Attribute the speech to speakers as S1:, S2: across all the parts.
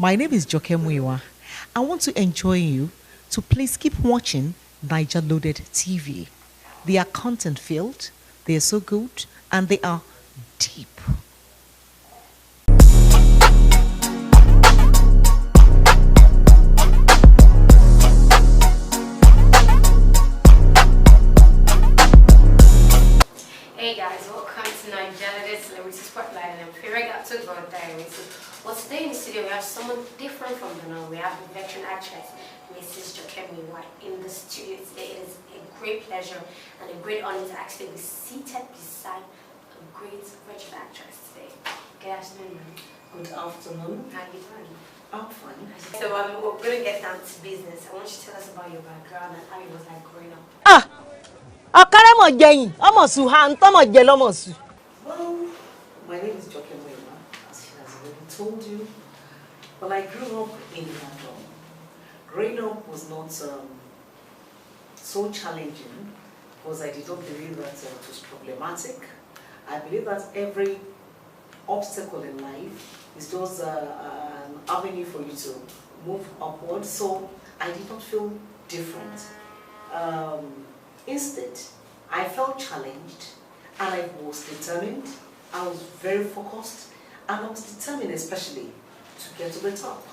S1: My name is Joke Muyiwa. I want to enjoin you to please keep watching Niger Loaded TV. They are content filled, they are so good, and they are deep.
S2: Hey guys, welcome to Nigeria Celebrity Spotlight, and I'm Pierre to go Diaries. Well, today in the studio we have someone different from the norm. We have a veteran actress, Mrs. Muyiwa, in the studio today. It is a great pleasure and a great honor to actually be seated beside a great veteran actress today. Good afternoon, ma'am.
S3: Good afternoon.
S2: How are you doing?
S3: I'm fine.
S2: So we're going to get down to business. I want you to tell us about your background and how it was like growing up.
S3: Well, my name is Joke Muyiwa, as she has already told you. But I grew up in London. Growing up was not so challenging because I did not believe that it was problematic. I believe that every obstacle in life is just an avenue for you to move upward. So I did not feel different. Instead, I felt challenged and I was determined. I was very focused and I was determined especially to get to the top.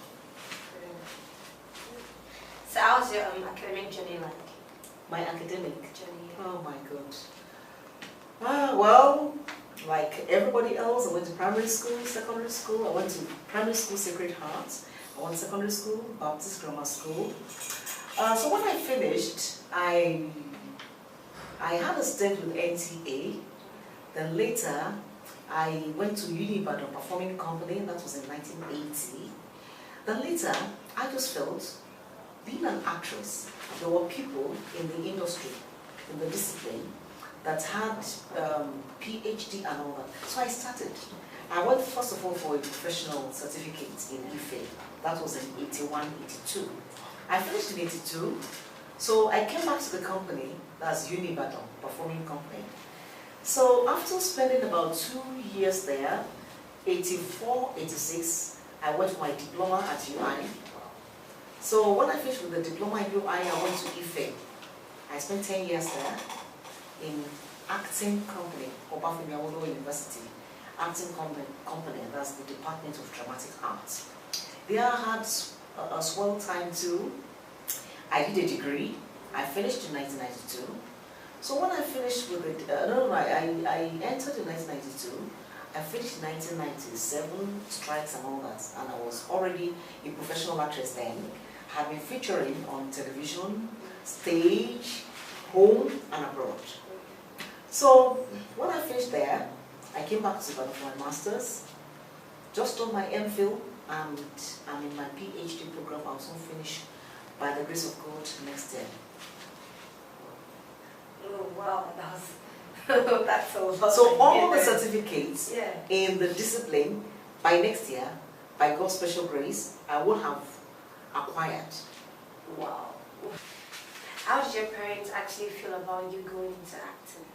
S2: So how was your academic journey like?
S3: My academic
S2: Journey.
S3: Oh my God. Well, like everybody else, I went to primary school, secondary school. I went to primary school, Sacred Heart. I went to secondary school, Baptist Grammar School. So when I finished, I had a stint with NTA. Then later, I went to Ibadan Performing Company. That was in 1980. Then later, I just felt, being an actress, there were people in the industry, in the discipline, that had PhD and all that. So I started. I went first of all for a professional certificate in Ife. That was in 81, 82. I finished in 82. So I came back to the company, that's Ibadan Performing Company. So after spending about 2 years there, 84, 86, I went for my diploma at UI. So when I finished with the diploma at UI, I went to Ife. I spent 10 years there in acting company, Obafemi Awolowo University, acting company, that's the Department of Dramatic Arts. There I had a swell time too. I did a degree. I finished in 1992. So when I finished with it, I entered in 1992. I finished in 1997, strikes and all that, and I was already a professional actress then. Had been featuring on television, stage, home and abroad. So when I finished there, I came back to Ibadan for my master's, just on my MPhil, and I'm in my PhD program. I'll soon finish by the grace of God next year.
S2: Oh wow, that's a lot.
S3: So all the certificates
S2: yeah.
S3: in the discipline by next year, by God's special grace, I will have acquired.
S2: Wow. How did your parents actually feel about you going into acting?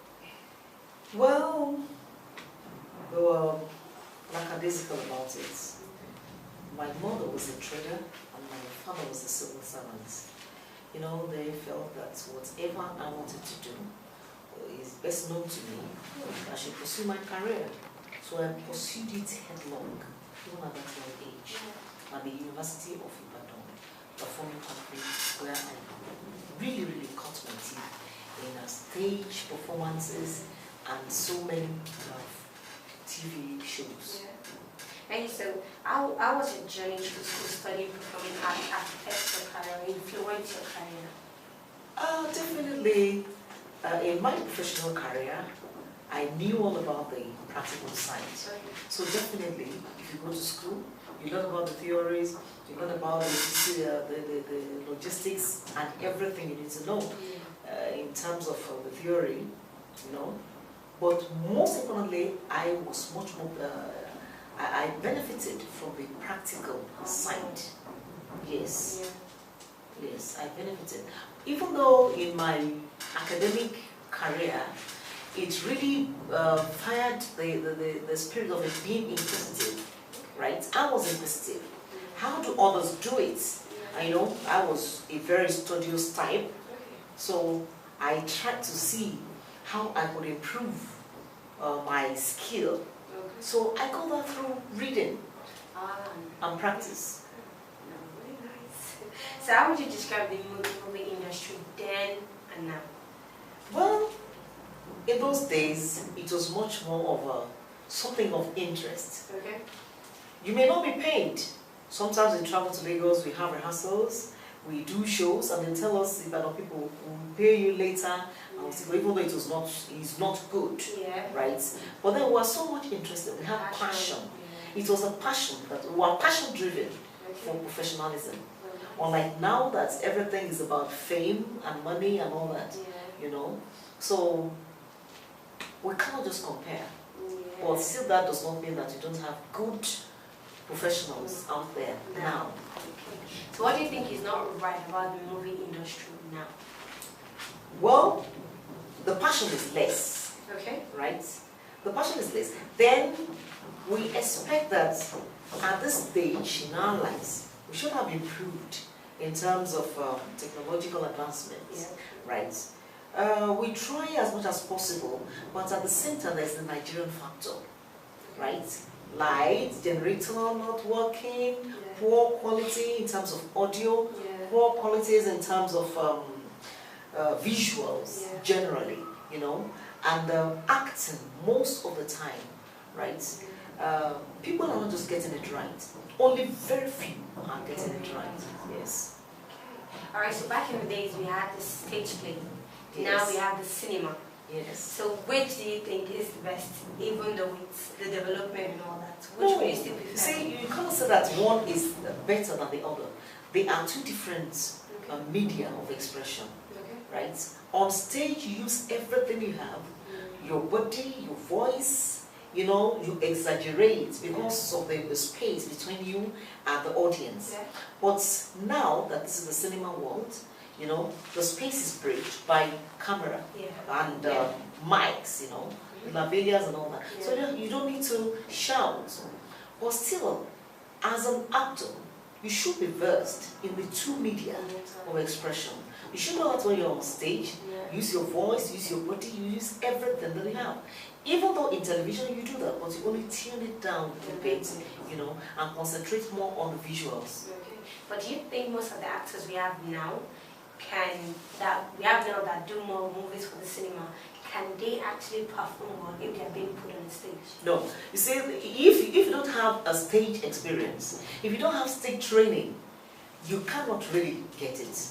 S3: Well, they were lackadaisical about it. My mother was a trader and my father was a civil servant. You know, they felt that whatever I wanted to do is best known to me. I should pursue my career. So I pursued it headlong, even at that young age, at the University of Ibadan Performing Company, where I really caught my teeth in stage performances and so many TV shows.
S2: Yeah. And so, how was your journey to school studying performing art affect your career, influence your career?
S3: Definitely, in my professional career, I knew all about the practical side. So definitely, if you go to school, you learn about the theories, you learn about the logistics and everything you need to know in terms of the theory, you know. But most importantly, I was much more, I benefited from the practical side. Yes. Yeah. Yes, I benefited. Even though in my academic career, it really fired the spirit of it being inquisitive, right? I was inquisitive. how do others do it? And you know, I was a very studious type, so I tried to see how I could improve my skill. So I got that through reading and practice.
S2: Very nice. So how would you describe the movie industry then and now?
S3: Well, in those days, it was much more of something of interest.
S2: Okay.
S3: You may not be paid. Sometimes we travel to Lagos, we have rehearsals, we do shows, and they tell us if other people will pay you later, and we'll say, even though it's not good, right? But then we were so much interested, we had passion. It was a passion, that we were passion driven for professionalism. Unlike now that everything is about fame and money and all that, you know. So we cannot just compare. But still that does not mean that you don't have good professionals out there now.
S2: So what do you think is not right about the movie industry now?
S3: Well, the passion is less.
S2: Okay.
S3: Right? The passion is less. Then we expect that at this stage in our lives, we should have improved in terms of technological advancements. Right? We try as much as possible, but at the same time there's the Nigerian factor. Right? Light, generator not working, poor quality in terms of audio, poor qualities in terms of visuals generally, you know, and acting most of the time, right? People are not just getting it right. Only very few are getting it right. Yes.
S2: All right. So back in the days we had the stage play.
S3: Yes.
S2: Now we have the cinema.
S3: Yes.
S2: So which do you think is the best, even though it's the development and all that? Which would you still prefer?
S3: See, you can't say that one is better than the other. They are two different media of expression, right? On stage, you use everything you have, your body, your voice, you know, you exaggerate because of the space between you and the audience. But now that this is the cinema world, you know, the space is bridged by camera and mics, you know, lavaliers and all that. So you don't need to shout. But still, as an actor, you should be versed in the two media of expression. You should know that when you're on stage, use your voice, use your body, you use everything that you have. Even though in television you do that, but you only tune it down a bit, you know, and concentrate more on the visuals.
S2: But do you think most of the actors we have now that do more movies for the cinema, can they actually perform well if they are being put on the stage?
S3: No. You see, if you don't have a stage experience, if you don't have stage training, you cannot really get it.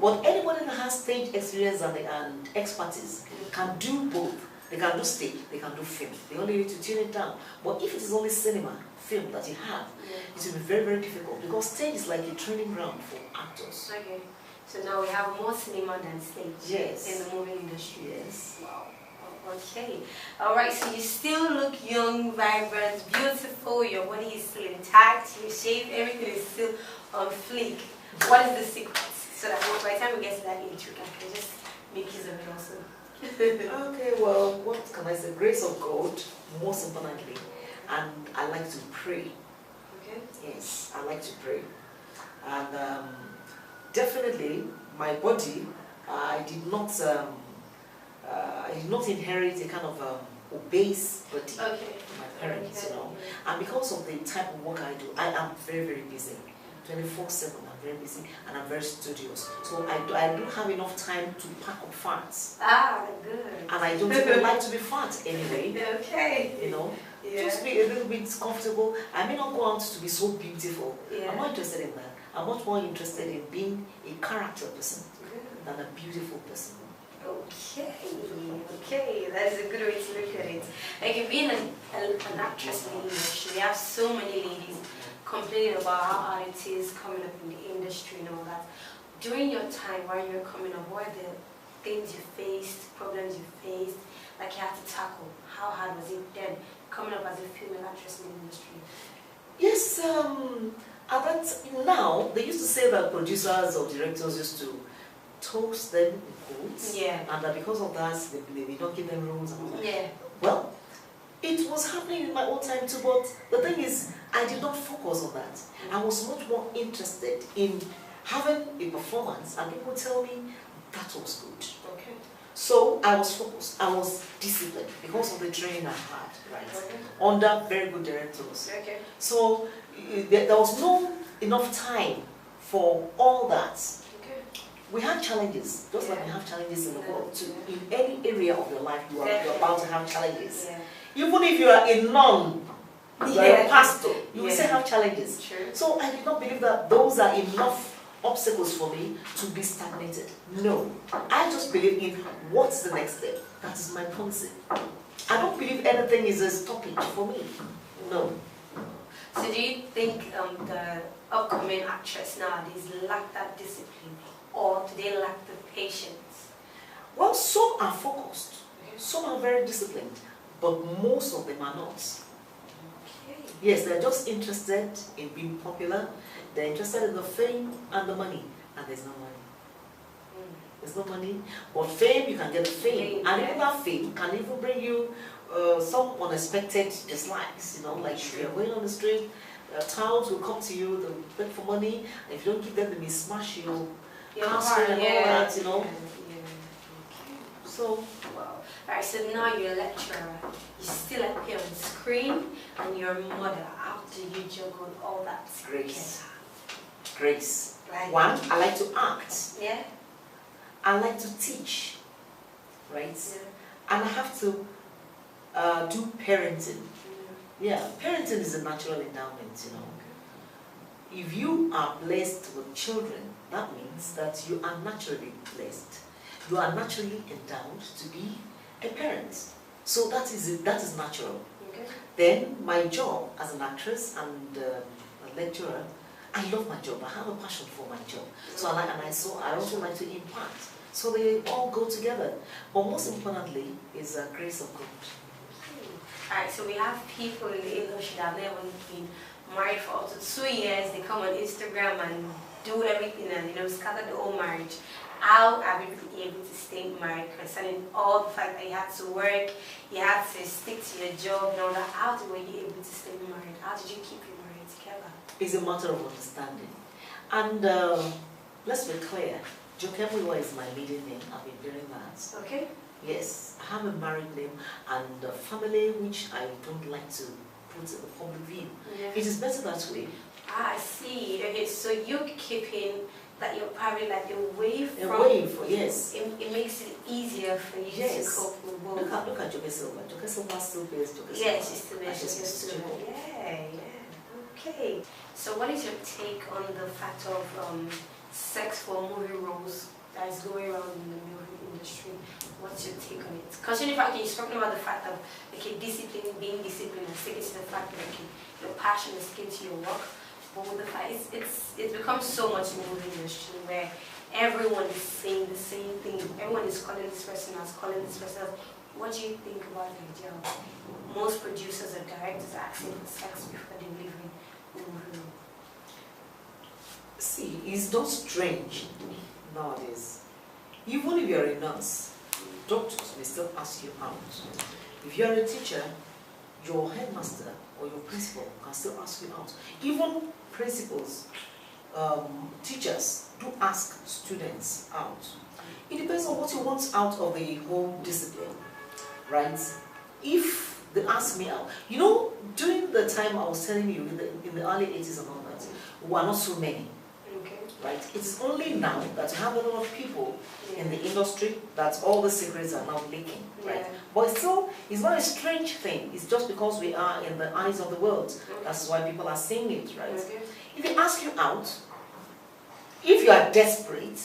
S3: But anybody that has stage experience and expertise can do both. They can do stage, they can do film. They only need to tune it down. But if it is only cinema, film that you have, it will be very, very difficult because stage is like a training ground for actors.
S2: Okay. So now we have more cinema than stage in the movie industry.
S3: Yes.
S2: Wow. Okay. All right. So you still look young, vibrant, beautiful. Your body is still intact. Your shape, everything is still on fleek. What is the secret? So that by the time we get to that age, we can just make use of it also.
S3: Okay. Well, what can I say? Grace of God, most importantly, and I like to pray.
S2: Okay.
S3: Yes, I like to pray, and definitely my body. I did not inherit a kind of obese body from my parents, you know. And because of the type of work I do, I am very, very busy. 24/7, I'm very busy and I'm very studious. So I don't have enough time to pack up fats.
S2: Ah, good.
S3: And I don't even like to be fat anyway.
S2: Okay.
S3: You know, just be a little bit comfortable. I may not go out to be so beautiful. I'm not interested in that. I'm much more interested in being a character person than a beautiful person.
S2: Okay, that is a good way to look at it. Like being an actress in the industry, we have so many ladies complaining about how hard it is coming up in the industry and all that. During your time while you were coming up, what are the things you faced, problems you faced, like you had to tackle? How hard was it then, coming up as a female actress in the industry?
S3: Yes, now, they used to say that producers or directors used to toast them in quotes, and that because of that, they not give them roles and all that. Well, It was happening in my own time too, but the thing is, I did not focus on that. I was much more interested in having a performance, and people tell me that was good.
S2: Okay.
S3: So I was focused, I was disciplined because of the training I had, right?
S2: Okay.
S3: Under very good directors.
S2: Okay.
S3: So there was no enough time for all that.
S2: Okay.
S3: We had challenges, just like we have challenges in the world.
S2: Yeah.
S3: In any area of your life, you're about to have challenges.
S2: Yeah.
S3: Even if you are a nun, you are a pastor, you will
S2: Yeah.
S3: still have challenges.
S2: True.
S3: So I did not believe that those are enough obstacles for me to be stagnated. No. I just believe in what's the next step. That is my concept. I don't believe anything is a stoppage for me. No.
S2: So do you think the upcoming actress nowadays lack that discipline, or do they lack the patience?
S3: Well, some are focused, some are very disciplined, but most of them are not.
S2: Okay.
S3: Yes, they're just interested in being popular, they're interested in the fame and the money, and there's no money. There's no money, but fame, you can get the fame, and even that fame can even bring you some unexpected dislikes, you know, like if you're going on the street, towns will come to you, they'll beg for money, and if you don't give them, they may smash your castle and all that, you know. So,
S2: wow. Alright, so now you're a lecturer, you still appear on screen, and you're a mother. How do you juggle all that?
S3: grace. Grace.
S2: Like,
S3: One, I like to act.
S2: yeah?
S3: I like to teach, right?
S2: Yeah.
S3: And I have to do parenting. Yeah, parenting is a natural endowment, you know. If you are blessed with children, that means that you are naturally blessed. You are naturally endowed to be a parent. So that is it, that is natural.
S2: Okay.
S3: Then my job as an actress and a lecturer, I love my job. I have a passion for my job. So I also like to impact. So they all go together. But most importantly is the grace of God.
S2: Alright, so we have people in the industry that have never been married for up to 2 years. They come on Instagram and do everything and, you know, scatter the whole marriage. How have you been able to stay married, concerning all the fact that you had to work, you had to stick to your job and all that? How were you able to stay married? How did you keep your marriage together?
S3: It's a matter of understanding. And let's be clear, Muyiwa is my maiden name. I've been doing that.
S2: Okay.
S3: Yes, I have a married name and a family which I don't like to put in the public view.
S2: Yeah.
S3: It is better that way.
S2: Ah, I see. Okay, so you're keeping that your private life away from...
S3: Away, yes.
S2: It makes it easier for you to cope with both.
S3: Look at Joke Silva. Joke Silva still bears Joke Silva.
S2: Yes, she's still there.
S3: She's
S2: Silva. Yeah. Okay. So what is your take on the fact of sex for movie roles that is going around in the movie industry? What's your take on it? Considering the fact that you're talking about the fact of discipline, being disciplined, and sticking to the fact that your passion is sticking to your work. But with the fact, it's become so much in the movie industry where everyone is saying the same thing. Everyone is calling this person as, calling this person as. What do you think about the idea of most producers and directors asking for sex before delivering the movie?
S3: See, it's not strange nowadays. Even if you're a nurse, doctors may still ask you out. If you're a teacher, your headmaster or your principal can still ask you out. Even principals, teachers do ask students out. It depends on what you want out of the whole discipline, right? If they ask me out, you know, during the time I was telling you in the early 80s and all that, we were not so many. Right? It's only now that you have a lot of people in the industry that all the secrets are now leaking, right?
S2: Yeah.
S3: But still, it's not a strange thing. It's just because we are in the eyes of the world. That's why people are saying it, right? If they ask you out, if you are desperate,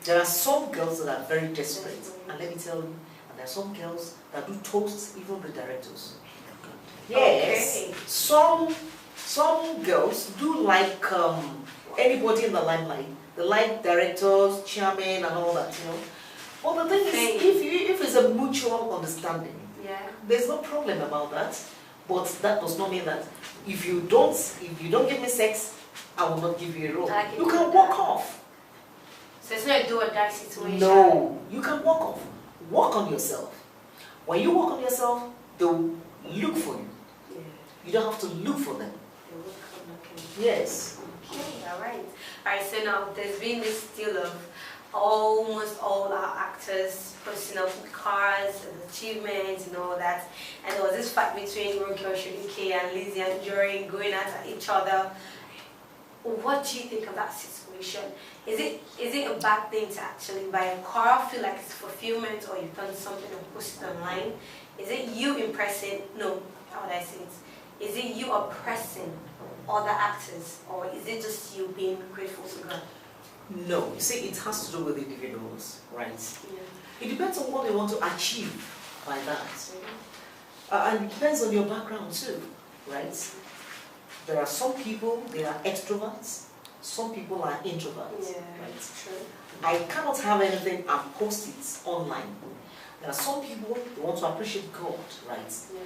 S3: there are some girls that are very desperate. And let me tell you, and there are some girls that do toast even the directors. Yes, some girls do like anybody in the limelight. They like directors, chairmen, and all that, you know. But the thing is, if it's a mutual understanding, there's no problem about that. But that does not mean that if you don't give me sex, I will not give you a role. You can walk off.
S2: So it's not a do or die situation.
S3: No, you can walk off. Work on yourself. When you work on yourself, look for you.
S2: Yeah.
S3: You don't have to look for them.
S2: They will come knocking.
S3: Yes.
S2: Okay, alright. Alright, so now there's been this deal of almost all our actors posting up cars and achievements and all that. And there was this fight between Ronke Oshodike and Lizzie and Jory going at each other. What do you think of that situation? Is it a bad thing to actually buy a car, feel like it's fulfillment, or you've done something and posted online? Is it you impressing, no, how would I say it? Is it you oppressing other actors, or is it just you being grateful to God?
S3: No, you see, it has to do with individuals, right?
S2: Yeah.
S3: It depends on what they want to achieve by that.
S2: Mm-hmm.
S3: And it depends on your background too, right? There are some people, they are extroverts, some people are introverts,
S2: Yeah,
S3: right?
S2: true.
S3: I cannot have anything and post it online. There are some people, they want to appreciate God, right?
S2: Yeah.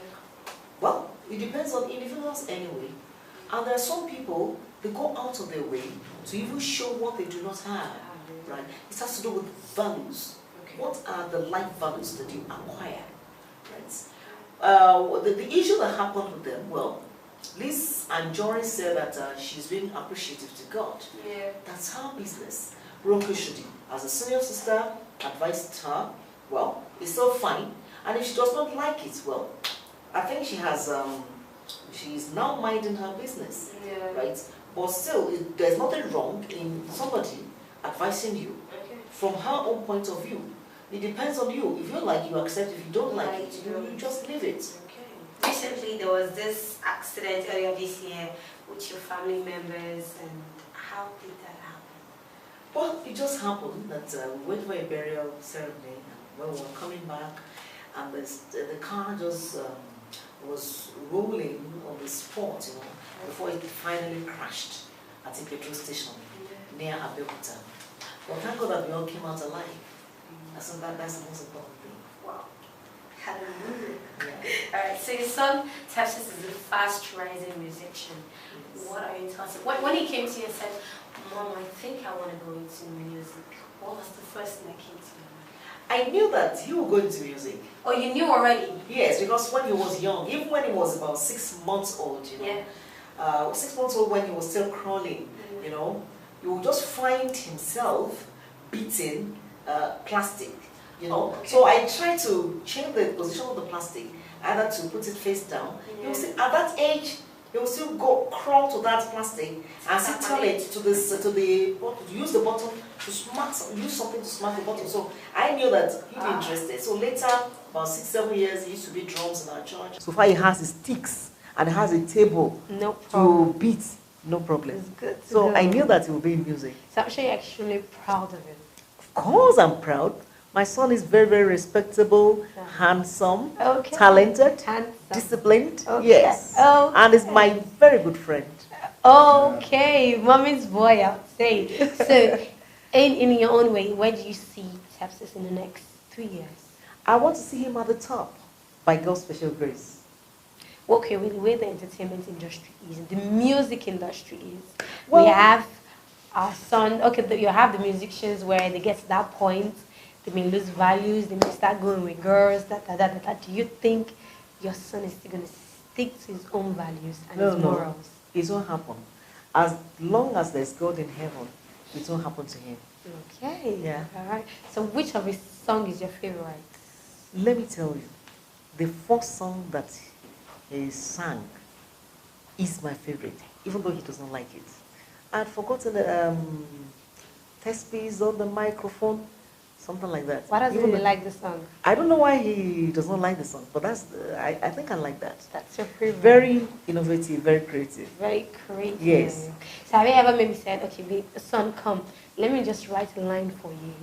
S3: Well, it depends on individuals anyway. And there are some people, they go out of their way to even show what they do not have, right? It has to do with values.
S2: Okay.
S3: What are the life values that you acquire, right? The issue that happened with them, well, Liz and Jory said that she's being appreciative to God.
S2: Yeah.
S3: That's her business. Ronke Shudi, as a senior sister, advised her, well, it's still fine. And if she does not like it, well, I think she has, she's now minding her business,
S2: Yeah.
S3: right? But still, there's nothing wrong in somebody advising you
S2: Okay.
S3: from her own point of view. It depends on you. If you like, you accept. If you don't like it, you just leave it.
S2: Okay. Recently, there was this accident earlier this year with your family members, and how did that happen?
S3: Well, it just happened that we went for a burial ceremony, and when we were coming back, and the car just was rolling on the spot, you know, before it finally crashed at a petrol station near Abeokuta. But thank God that we all came out alive. That's the most important thing.
S2: Wow. Hallelujah.
S3: Yeah.
S2: Alright, so your son, Tepsis, is a fast-rising musician.
S3: Yes.
S2: What are you talking about? When he came to you and said, Mom, I think I want to go into music, what was the first thing that came to your mind?
S3: I knew that he would go into music.
S2: Oh, you knew already?
S3: Yes, because when he was young, even when he was about 6 months old, you know,
S2: Yeah.
S3: 6 months old when he was still crawling, you know, you would just find himself beating plastic, you know.
S2: Okay.
S3: So I tried to change the position of the plastic, either to put it face down.
S2: Yeah.
S3: You see, at that age, he will still go crawl to that plastic and still tell it to this use the button to smack, use something to smack the button. So I knew that he'd be interested. So later, about 6, 7 years, he used to beat drums in our church. So far, he has his sticks and has a table
S2: No problem.
S3: to beat. No problem.
S2: It's good to
S3: So
S2: go.
S3: I knew that he would be in music.
S2: So I'm sure you're extremely proud of him.
S3: Of course, I'm proud. My son is very, very respectable, handsome,
S2: Okay.
S3: talented,
S2: Handsome.
S3: disciplined.
S2: Okay.
S3: Yes.
S2: Okay.
S3: And is my very good friend.
S2: Okay, mommy's boy, I would say. So, in your own way, where do you see Tepsis in the next 3 years?
S3: I want to see him at the top by God's special grace.
S2: Okay, with the way the entertainment industry is, the music industry is,
S3: Well-
S2: we have our son, okay, you have the musicians where they get to that point, they may lose values, they may start going with girls, that. Do you think your son is still going to stick to his own values and his morals?
S3: It won't happen. As long as there's God in heaven, it won't happen to him.
S2: Okay.
S3: Yeah.
S2: All right. So which of his song is your favorite?
S3: Let me tell you, the first song that he sang is my favorite, even though he doesn't like it. I'd forgotten the test piece on the microphone, something like that.
S2: Why does he
S3: Even
S2: really
S3: the-
S2: like the song?
S3: I don't know why he does not like the song, but that's I think I like that.
S2: That's your favorite.
S3: Very innovative, very creative.
S2: Very creative.
S3: Yes.
S2: So have you ever maybe said, okay, babe, son, come, let me just write a line for you,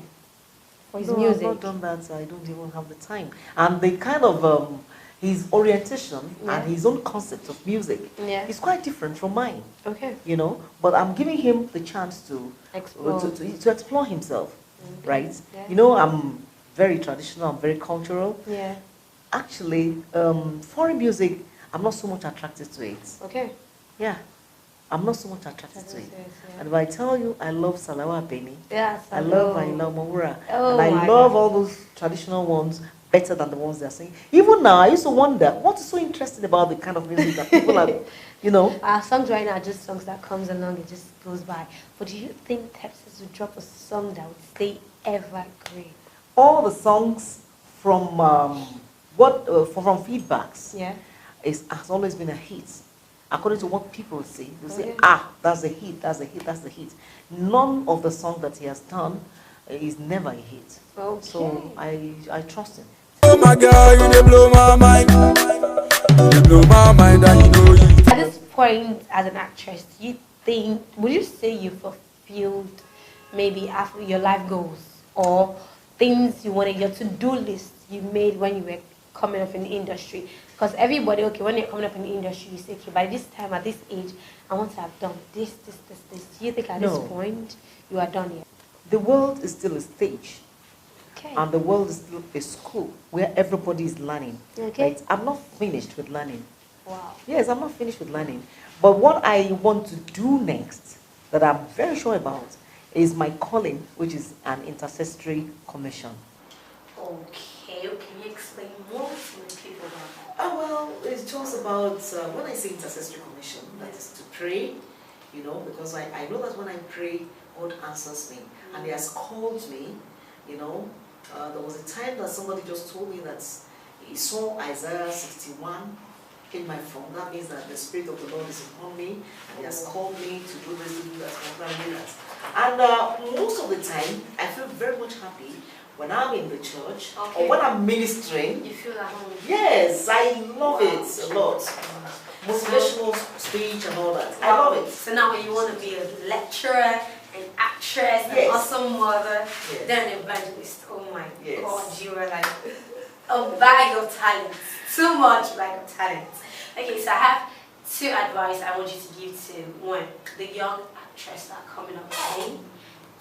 S2: for his
S3: No,
S2: music?
S3: I've not done that. I don't even have the time. And the kind of his orientation
S2: Yeah.
S3: and his own concept of music
S2: Yeah.
S3: is quite different from mine.
S2: Okay.
S3: You know, but I'm giving him the chance to
S2: Explore.
S3: to explore himself,
S2: Okay.
S3: right?
S2: Yeah.
S3: You know, I'm very traditional. I'm very cultural.
S2: Yeah.
S3: Actually, foreign music, I'm not so much attracted to it.
S2: Okay.
S3: Yeah, I'm not so much attracted to it.
S2: Yeah.
S3: And if I tell you, I love Salawa Beni,
S2: Yes,
S3: I love Ayinla Omowura,
S2: Oh
S3: and I
S2: my
S3: love
S2: God.
S3: all those traditional ones.
S1: better than the ones they're singing. Even now, I used to wonder, what is so interesting about the kind of music that people are, you know?
S2: Our songs right now are just songs that comes along, it just goes by. But do you think Texas would drop a song that would stay evergreen?
S1: All the songs from from feedbacks
S2: Yeah.
S1: has always been a hit. According to what people say, they say,
S2: yeah.
S1: ah, that's a hit, that's a hit, that's a hit. None of the songs that he has done is never a hit.
S2: Okay.
S1: So I trust him.
S4: Oh my girl, you dey blow my mind. You dey blow my mind, and you know it.
S2: At this point, as an actress, do you think, would you say you fulfilled maybe after your life goals or things you wanted, your to-do list you made when you were coming up in the industry? Because everybody, okay, when you're coming up in the industry, you say, okay, by this time, at this age, I want to have done this. Do you think at this point, you are done yet?
S1: The world is still a stage.
S2: Okay.
S1: And the world is still a school where everybody is learning.
S2: Okay.
S1: Right? I'm not finished with learning.
S2: Wow.
S1: Yes, I'm not finished with learning. But what I want to do next, that I'm very sure about, is my calling, which is an intercessory commission.
S2: Okay, can you explain more to the people about that?
S3: Well, it's just about, when I say intercessory commission, that is to pray, you know, because I know that when I pray, God answers me. And He has called me, you know. There was a time that somebody just told me that he saw Isaiah 61 in my phone. That means that the Spirit of the Lord is upon me, and He has called me to do this, to do that, to do that. And most of the time, I feel very much happy when I'm in the church, or when I'm ministering.
S2: You feel at home?
S3: Yes, I love it a lot. Motivational speech and all that. I love it.
S2: So now when you want to be a lecturer, an actress, an awesome mother, then an evangelist. Oh my God, you are like a bag of talent. Too much bag of talent. Okay, so I have two advice I want you to give to one, the young actress that are coming up today,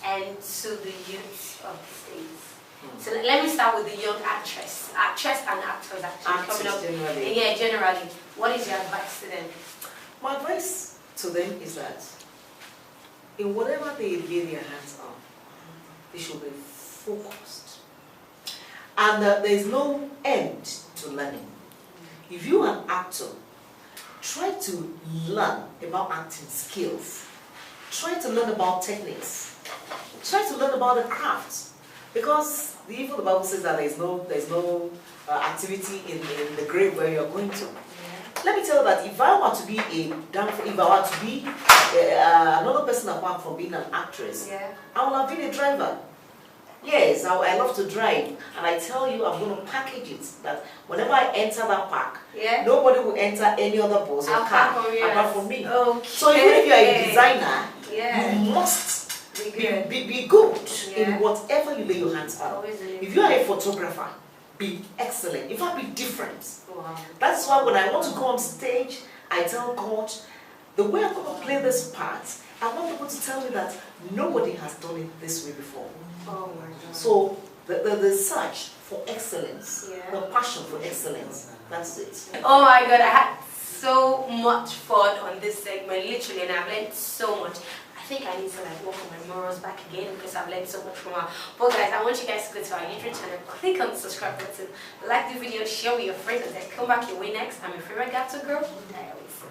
S2: and to the youth of the States. So let me start with the young actress and actors actually coming up.
S3: Generally.
S2: Yeah, generally. What is your advice to them?
S3: My advice to them is that in whatever they lay their hands on, they should be focused. And there is no end to learning. If you are an actor, try to learn about acting skills. Try to learn about techniques. Try to learn about the craft. Because even the Bible says that there is no activity in the grave where you are going to. Let me tell you that if I were to be another person apart from being an actress, I would have been a driver. Yes, I love to drive, and I tell you, I'm going to package it that whenever I enter that park, nobody will enter any other bus or car apart from me.
S2: Okay.
S3: So even if you are a designer, you must be good in whatever you lay your hands on. If you are a photographer, be excellent. In fact, be different.
S2: Wow.
S3: That's why when I want to go on stage, I tell God, the way I'm going to play this part, I want people to tell me that nobody has done it this way before.
S2: Oh my God.
S3: So the search for excellence, the passion for excellence, that's it.
S2: Oh my God, I had so much fun on this segment, literally, and I've learned so much. I think I need to like work on my morals back again because I've learned so much from her. But guys, I want you guys to go to our YouTube channel, click on the subscribe button, like the video, share with your friends, and then come back your way next. I'm your favorite gato girl, Diaries.